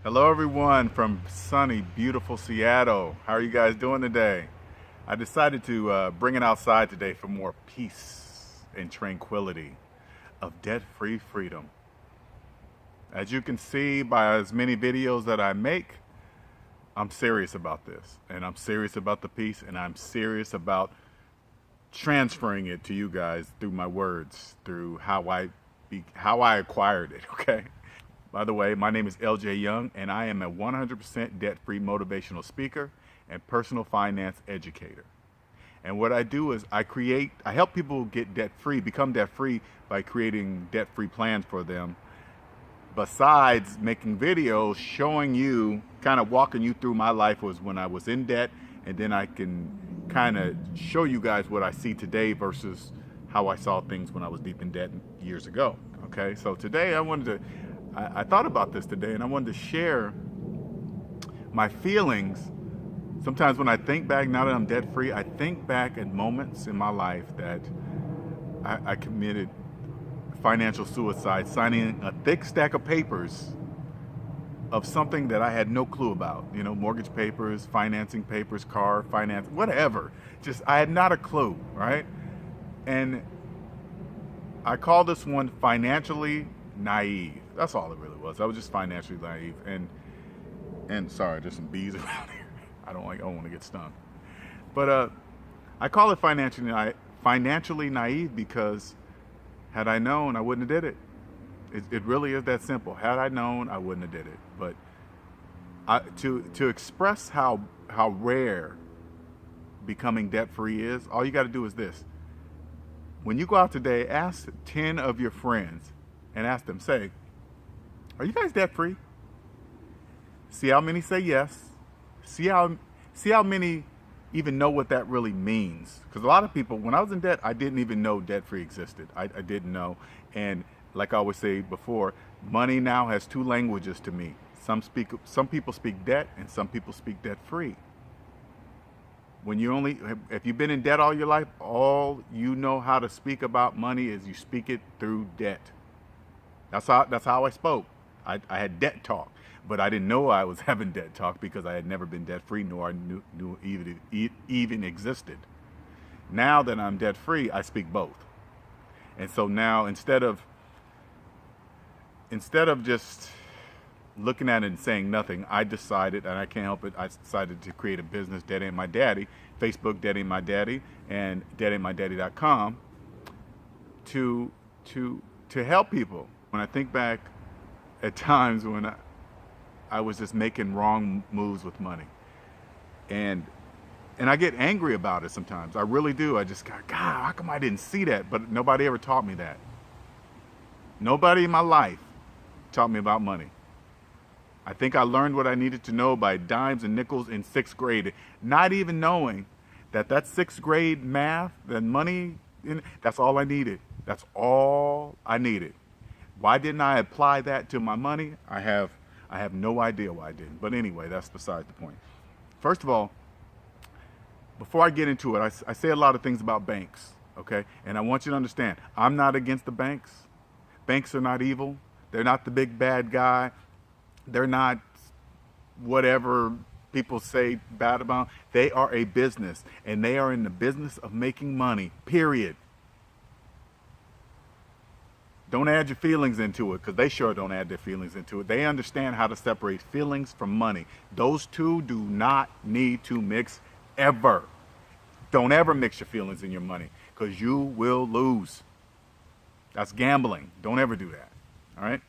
Hello everyone from sunny, beautiful Seattle. How are you guys doing today? I decided to bring it outside today for more peace and tranquility of debt-free freedom. As you can see by as many videos that I make, I'm serious about this, and I'm serious about the peace, and I'm serious about transferring it to you guys through my words, through how I acquired it, okay? By the way, my name is LJ Young, and I am a 100% debt-free motivational speaker and personal finance educator. And what I do is I help people get debt-free, become debt-free by creating debt-free plans for them. Besides making videos showing you, kind of walking you through my life was when I was in debt, and then I can kind of show you guys what I see today versus how I saw things when I was deep in debt years ago. Okay, so today I thought about this today, and I wanted to share my feelings. Sometimes when I think back, now that I'm debt free, I think back at moments in my life that I committed financial suicide, signing a thick stack of papers of something that I had no clue about. You know, mortgage papers, financing papers, car finance, whatever. Just, I had not a clue, right? And I call this one financially naive. That's all it really was. I was just financially naive. And sorry, there's some bees around here. I don't want to get stung. But I call it financially naive because had I known, I wouldn't have did it. It really is that simple. Had I known, I wouldn't have did it. But to express how rare becoming debt free is, all you got to do is this. When you go out today, ask 10 of your friends and ask them, say, are you guys debt free? See how many say yes. See how many even know what that really means. Because a lot of people, when I was in debt, I didn't even know debt free existed. I didn't know. And like I always say before, money now has two languages to me. Some people speak debt, and some people speak debt free. If you've been in debt all your life, all you know how to speak about money is you speak it through debt. That's how I spoke. I had debt talk, but I didn't know I was having debt talk because I had never been debt free, nor I knew even existed. Now that I'm debt free, I speak both. And so now instead of just looking at it and saying nothing, I decided, and I can't help it, I decided to create a business, Debt Ain't My Daddy, Facebook, Debt Ain't My Daddy, and DebtAintMyDaddy.com to help people. When I think back at times when I was just making wrong moves with money, and I get angry about it sometimes. I really do. I just got, God, how come I didn't see that? But nobody ever taught me that. Nobody in my life taught me about money. I think I learned what I needed to know by dimes and nickels in 6th grade, not even knowing that 6th grade math, that money, that's all I needed. That's all I needed. Why didn't I apply that to my money? I have no idea why I didn't. But anyway, that's beside the point. First of all, before I get into it, I say a lot of things about banks, okay? And I want you to understand, I'm not against the banks. Banks are not evil. They're not the big bad guy. They're not whatever people say bad about. They are a business, and they are in the business of making money, period. Don't add your feelings into it, because they sure don't add their feelings into it. They understand how to separate feelings from money. Those two do not need to mix ever. Don't ever mix your feelings in your money, because you will lose. That's gambling. Don't ever do that. All right?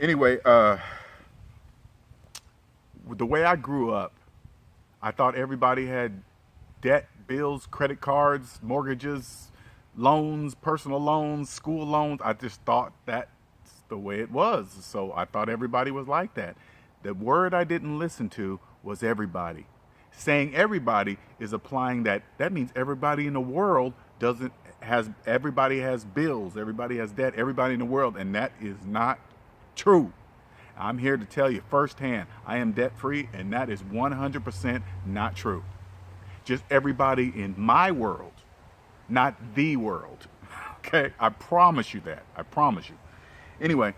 Anyway, the way I grew up, I thought everybody had debt, bills, credit cards, mortgages, loans, personal loans, school loans. I just thought that's the way it was. So I thought everybody was like that. The word I didn't listen to was everybody. Saying everybody is applying that means everybody in the world everybody has bills, everybody has debt, everybody in the world, and that is not true. I'm here to tell you firsthand, I am debt free, and that is 100% not true. Just everybody in my world, not the world. Okay, I promise you that. I promise you. Anyway,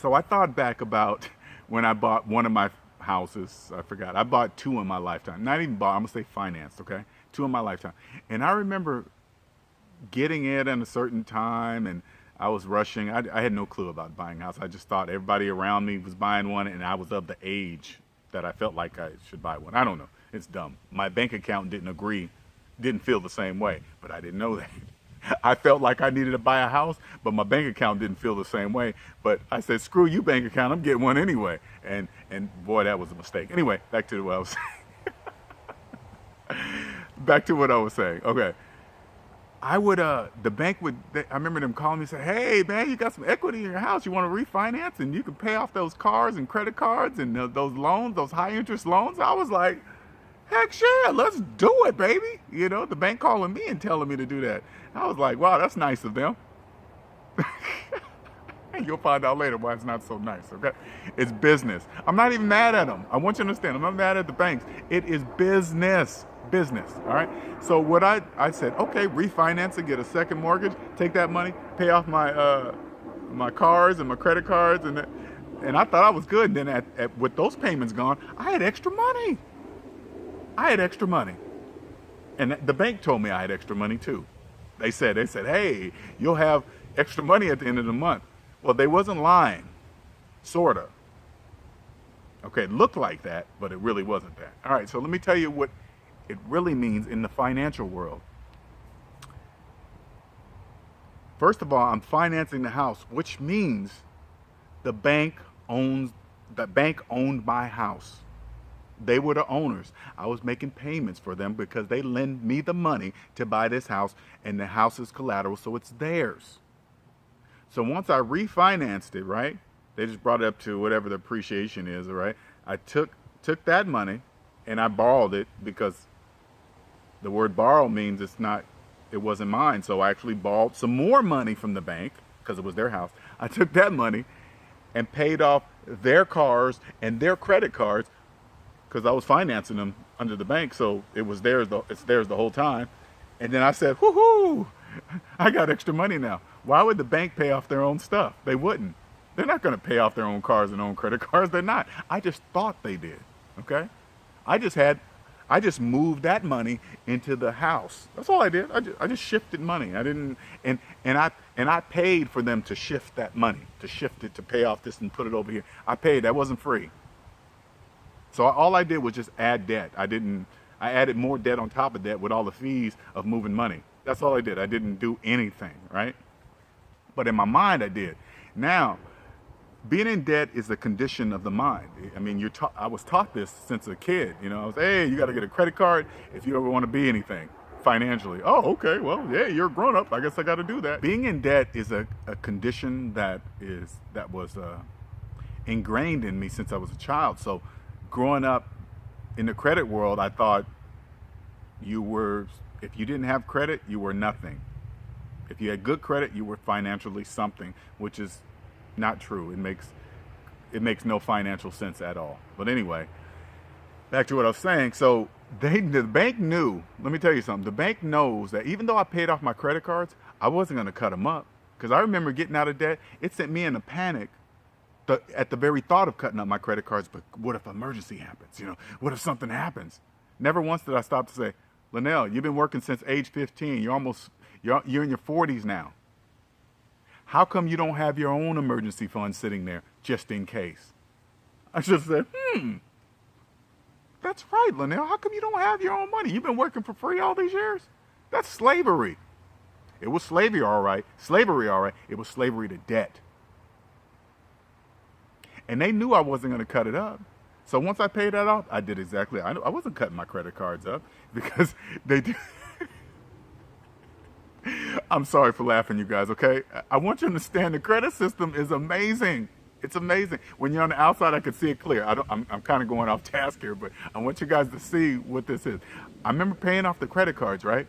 So I thought back about when I bought one of my houses. I forgot. I bought two in my lifetime. Not even bought, I'm going to say financed, okay? Two in my lifetime. And I remember getting it at a certain time, and I was rushing. I had no clue about buying a house. I just thought everybody around me was buying one, and I was of the age that I felt like I should buy one. I don't know. It's dumb. My bank account didn't feel the same way, but I didn't know that. I felt like I needed to buy a house, but my bank account didn't feel the same way. But I said, screw you, bank account, I'm getting one anyway. And boy, that was a mistake. Anyway, back to what I was saying. Back to what I was saying. Okay. The bank I remember them calling me and say, hey man, you got some equity in your house. You want to refinance and you can pay off those cars and credit cards and those loans, those high interest loans. I was like, heck yeah, let's do it, baby. You know, the bank calling me and telling me to do that. I was like, wow, that's nice of them. You'll find out later why it's not so nice, okay? It's business. I'm not even mad at them. I want you to understand, I'm not mad at the banks. It is business, all right? So what I said, okay, refinance it, get a second mortgage, take that money, pay off my cars and my credit cards, and I thought I was good. And then with those payments gone, I had extra money. And the bank told me I had extra money too. They said, hey, you'll have extra money at the end of the month. Well, they wasn't lying, sort of. Okay, it looked like that, but it really wasn't that. All right, so let me tell you what it really means in the financial world. First of all, I'm financing the house, which means the bank owned my house. They were the owners. I was making payments for them because they lend me the money to buy this house, and the house is collateral, so it's theirs. So once I refinanced it, right, they just brought it up to whatever the appreciation is, right? I took that money and I borrowed it, because the word borrow means it wasn't mine. So I actually borrowed some more money from the bank because it was their house. I took that money and paid off their cars and their credit cards, because I was financing them under the bank, so it's theirs the whole time. And then I said, woohoo, I got extra money now. Why would the bank pay off their own stuff? They wouldn't. They're not going to pay off their own cars and own credit cards. They're not. I just thought they did, okay? I just moved that money into the house. That's all I did. I just shifted money. I didn't, and I paid for them to shift that money, to shift it, to pay off this and put it over here. I paid. That wasn't free. So all I did was just add debt. I added more debt on top of that with all the fees of moving money. That's all I did. I didn't do anything, right? But in my mind, I did. Now, being in debt is a condition of the mind. I mean, I was taught this since a kid. You know, I was, hey, you got to get a credit card if you ever want to be anything financially. Oh, okay. Well, yeah, you're a grown up. I guess I got to do that. Being in debt is a condition that was ingrained in me since I was a child. So growing up in the credit world, I thought if you didn't have credit, you were nothing. If you had good credit, you were financially something, which is not true. It makes no financial sense at all. But anyway, back to what I was saying. So the bank knew, let me tell you something. The bank knows that even though I paid off my credit cards, I wasn't going to cut them up, because I remember getting out of debt. It sent me in a panic at the very thought of cutting up my credit cards. But what if an emergency happens? You know, what if something happens? Never once did I stop to say, Linnell, you've been working since age 15. You're in your 40s now. How come you don't have your own emergency fund sitting there just in case? I just said, that's right, Linnell. How come you don't have your own money? You've been working for free all these years? That's slavery. It was slavery, all right. It was slavery to debt. And they knew I wasn't going to cut it up. So once I paid that off, I did exactly. I wasn't cutting my credit cards up, because they did. I'm sorry for laughing, you guys, okay? I want you to understand the credit system is amazing. It's amazing. When you're on the outside, I can see it clear. I'm kind of going off task here, but I want you guys to see what this is. I remember paying off the credit cards, right?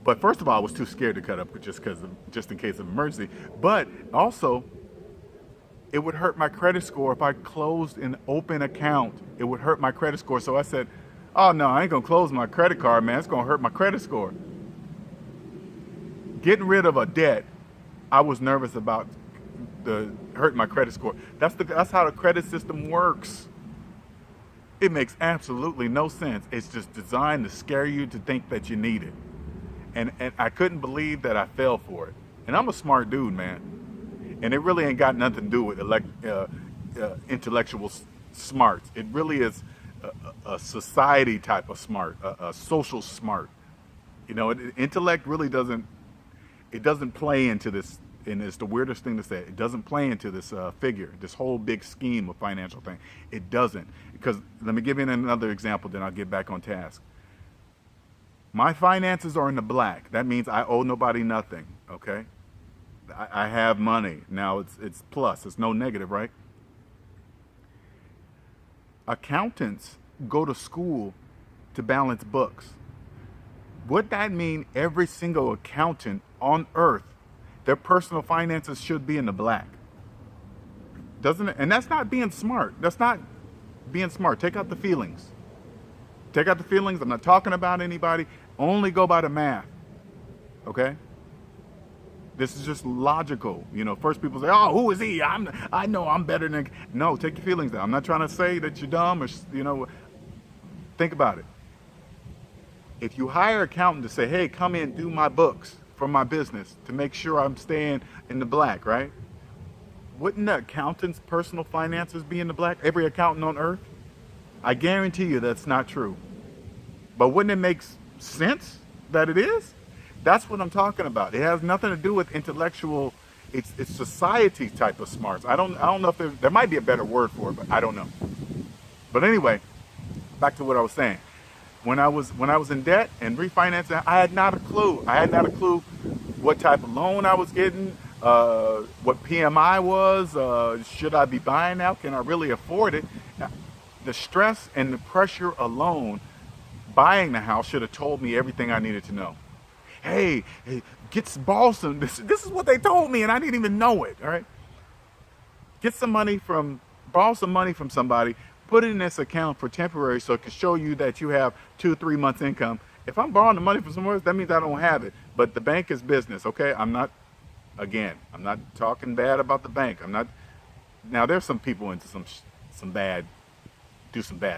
But first of all, I was too scared to cut up just in case of emergency. But also, it would hurt my credit score if I closed an open account. It would hurt my credit score. So I said, oh no, I ain't gonna close my credit card, man. It's gonna hurt my credit score. Getting rid of a debt, I was nervous about hurting my credit score. That's how the credit system works. It makes absolutely no sense. It's just designed to scare you to think that you need it. And I couldn't believe that I fell for it. And I'm a smart dude, man. And it really ain't got nothing to do with intellectual smarts. It really is a society type of smart, a social smart. You know, intellect really doesn't play into this, and it's the weirdest thing to say. It doesn't play into this figure, this whole big scheme of financial thing. It doesn't. Because let me give you another example, then I'll get back on task. My finances are in the black. That means I owe nobody nothing, okay? I have money. Now it's plus, it's no negative, right? Accountants go to school to balance books. Would that mean every single accountant on earth, their personal finances should be in the black? Doesn't it? And that's not being smart. That's not being smart. Take out the feelings. Take out the feelings. I'm not talking about anybody. Only go by the math. Okay? This is just logical. You know, first people say, "Oh, who is he? I know I'm better than." No, take your feelings down. I'm not trying to say that you're dumb or, you know, think about it. If you hire an accountant to say, "Hey, come in, do my books for my business to make sure I'm staying in the black," right? Wouldn't the accountant's personal finances be in the black? Every accountant on earth? I guarantee you that's not true. But wouldn't it make sense that it is? That's what I'm talking about. It has nothing to do with intellectual. It's society type of smarts. I don't know if there might be a better word for it, but I don't know. But anyway, back to what I was saying. When I was in debt and refinancing, I had not a clue. I had not a clue what type of loan I was getting, what PMI was. Should I be buying now? Can I really afford it? The stress and the pressure alone, buying the house should have told me everything I needed to know. Hey, borrow some. This is what they told me, and I didn't even know it. All right, borrow some money from somebody. Put it in this account for temporary, so it can show you that you have 2-3 months income. If I'm borrowing the money from somewhere else, that means I don't have it. But the bank is business, okay? I'm not talking bad about the bank. Now there's some people into some bad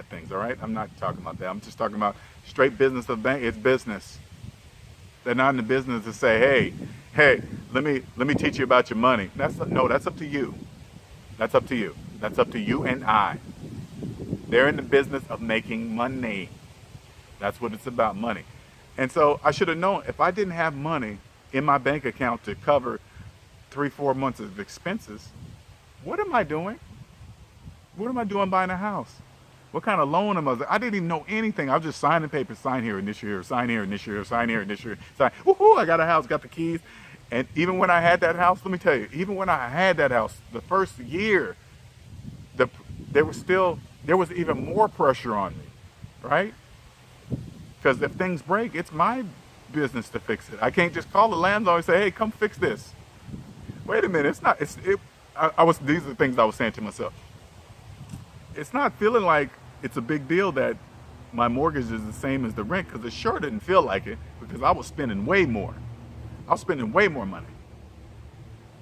things, all right? I'm not talking about that. I'm just talking about straight business of bank. It's business. They're not in the business to say, hey, let me teach you about your money. That's up to you. That's up to you. That's up to you and I. They're in the business of making money. That's what it's about, money. And so I should have known, if I didn't have money in my bank account to cover 3-4 months of expenses, what am I doing? What am I doing buying a house? What kind of loan am I? I didn't even know anything. I was just signing papers, sign here and this year, sign here and this year, sign here and this year, sign. Woohoo! I got a house, got the keys. And even when I had that house, let me tell you, even when I had that house, the first year, there was even more pressure on me, right? Because if things break, it's my business to fix it. I can't just call the landlord and say, "Hey, come fix this." Wait a minute, these are the things I was saying to myself. It's not feeling like it's a big deal that my mortgage is the same as the rent, because it sure didn't feel like it, because I was spending way more. I was spending way more money.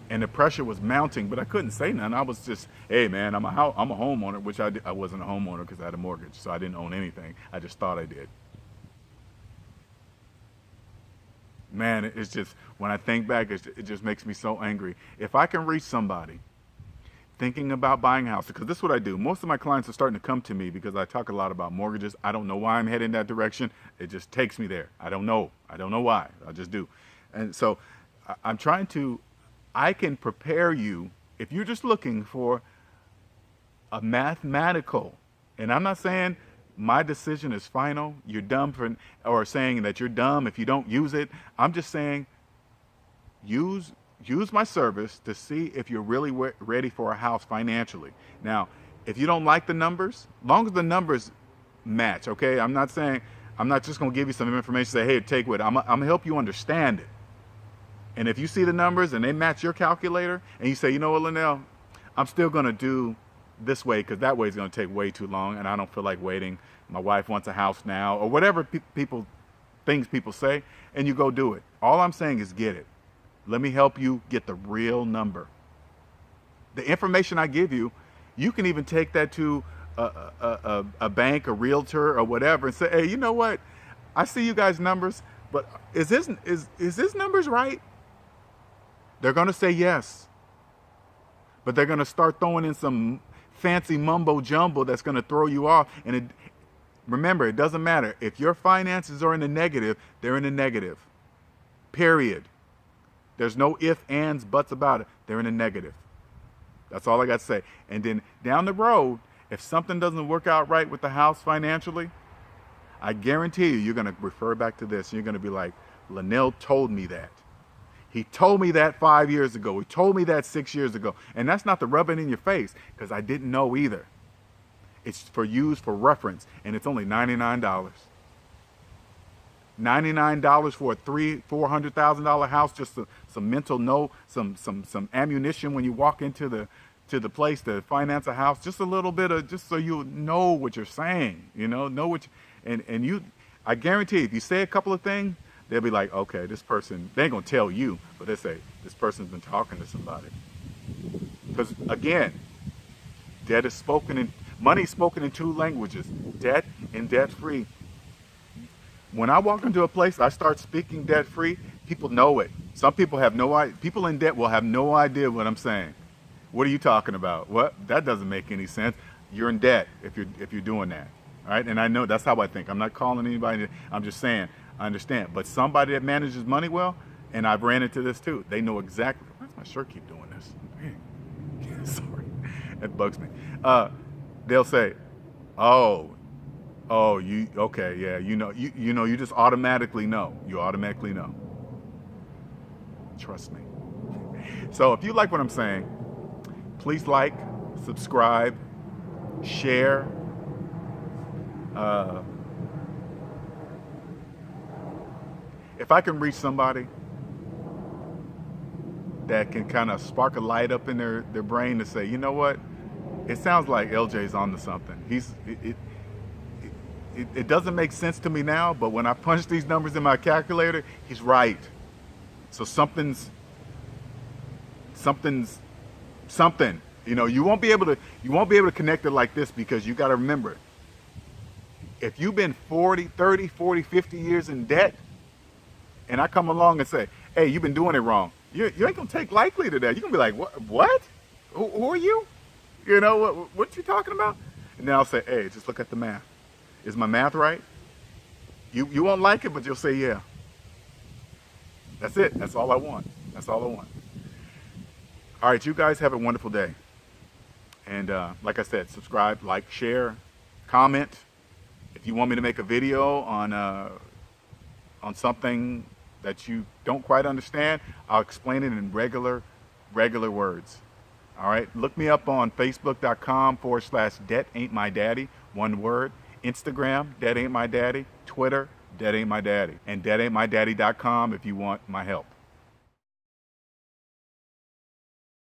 And the pressure was mounting, but I couldn't say nothing. I was just, "Hey man, I'm a homeowner," which I wasn't a homeowner because I had a mortgage, so I didn't own anything. I just thought I did. Man, it's just, when I think back, it just makes me so angry. If I can reach somebody thinking about buying a house, because this is what I do. Most of my clients are starting to come to me because I talk a lot about mortgages. I don't know why I'm heading that direction. It just takes me there. I don't know why. I just do. And so I can prepare you if you're just looking for a mathematical, and I'm not saying my decision is final, you're dumb or saying that you're dumb if you don't use it. I'm just saying use my service to see if you're really ready for a house financially. Now, if you don't like the numbers, long as the numbers match, okay? I'm not just going to give you some information, say, "Hey, take what." I'm going to help you understand it. And if you see the numbers and they match your calculator, and you say, "You know what, Linnell, I'm still going to do this way because that way is going to take way too long and I don't feel like waiting. My wife wants a house now," or whatever things people say, and you go do it. All I'm saying is get it. Let me help you get the real number. The information I give you, you can even take that to a bank, a realtor, or whatever, and say, hey, you know what? I see you guys' numbers, but is this numbers right? They're going to say yes, but they're going to start throwing in some fancy mumbo jumbo that's going to throw you off. And remember, it doesn't matter if your finances are in the negative; they're in the negative. Period. There's no ifs, ands, buts about it. They're in the negative. That's all I got to say. And then down the road, if something doesn't work out right with the house financially, I guarantee you're going to refer back to this. And you're going to be like, Linnell told me that. He told me that 5 years ago. He told me that 6 years ago. And that's not to rub it in your face, because I didn't know either. It's for reference, and it's only $99. $99 for a $400,000 house, just some mental some ammunition when you walk into the place to finance a house, just a little bit of, just so you know what you're saying, know what I guarantee if you say a couple of things, they'll be like, okay, this person, they ain't gonna tell you, but they say, this person's been talking to somebody. Because again, money is spoken in two languages, debt and debt-free. When I walk into a place, I start speaking debt-free, people know it. Some people have no idea. People in debt will have no idea what I'm saying. What are you talking about? What? That doesn't make any sense. You're in debt if you're doing that. All right? And I know that's how I think. I'm not calling anybody. I'm just saying, I understand. But somebody that manages money well, and I've ran into this too, they know exactly. Why does my shirt keep doing this? Sorry. That bugs me. They'll say, oh, you okay? Yeah, you just automatically know. You automatically know. Trust me. So if you like what I'm saying, please like, subscribe, share. If I can reach somebody that can kind of spark a light up in their brain to say, you know what? It sounds like LJ's onto something. It doesn't make sense to me now, but when I punch these numbers in my calculator, he's right. So something's something. You won't be able to connect it like this, because you got to remember, if you've been 40, 30, 40, 50 years in debt, and I come along and say, hey, you've been doing it wrong, you ain't gonna take likely to that. You're gonna be like, what? Who are you? What you talking about? And then I'll say, hey, just look at the math. Is my math right? You won't like it, but you'll say, yeah. That's it. That's all I want. That's all I want. All right, you guys have a wonderful day. And like I said, subscribe, like, share, comment. If you want me to make a video on something that you don't quite understand, I'll explain it in regular words. All right, look me up on Facebook.com/DebtAintMyDaddy, one word. Instagram, DebtAintMyDaddy. Twitter, DebtAintMyDaddy. And DebtAintMyDaddy.com if you want my help.